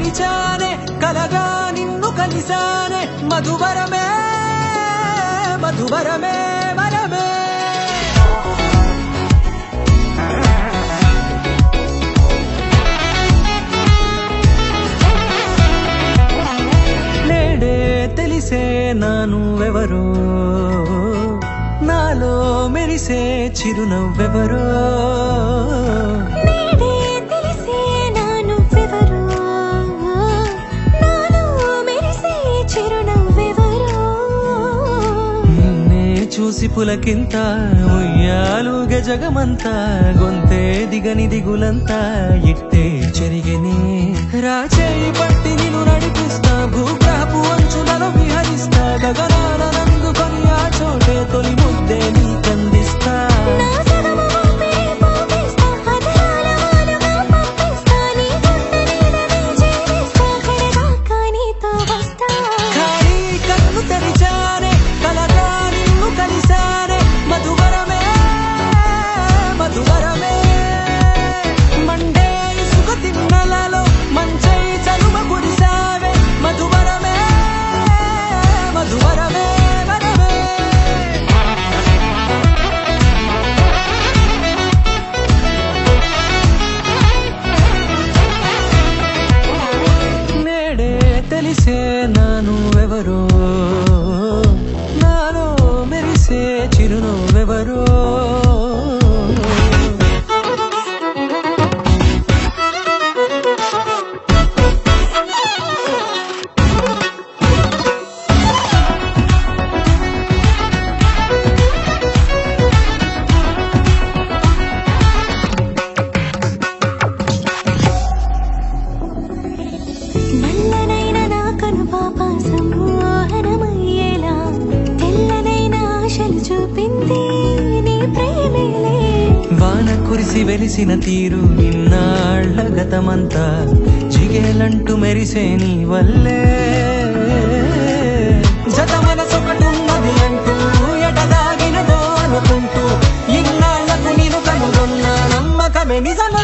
తెరిచానే కలగా నిన్ను కలిసానే మధువరమే మధువరమే వరమే నేడే తెలిసే నానువెవరో నాలో మెరిసే చిరునవ్వెవరో చూసి పులకింత ఉయ్యాలుగ జగమంతా గొంతే దిగని దిగులంతా ఇట్టే చెరిగని రాచేయి పట్టి నిన్ను నడిపిస్తా భూగ్రహపు అంచులలో విహరిస్తా గగనాల నందుకొని ఆ చోటే తొలి ముద్దే నీకందిస్తా తెలిసే నానువెవరో నాలో మెరిసే చిరునవ్వెవరో వాన కురిసి వెలిసిన తీరు ఇన్నాళ్ల గతమంతా జిగేలంటూ మెరిసే నీ వల్లే జత మనసొకటున్నది అంటూ ఎటదాగినదో అనుకుంటూ ఇన్నాళ్లకు నేను కనుగొన్న నమ్మకమే నిజం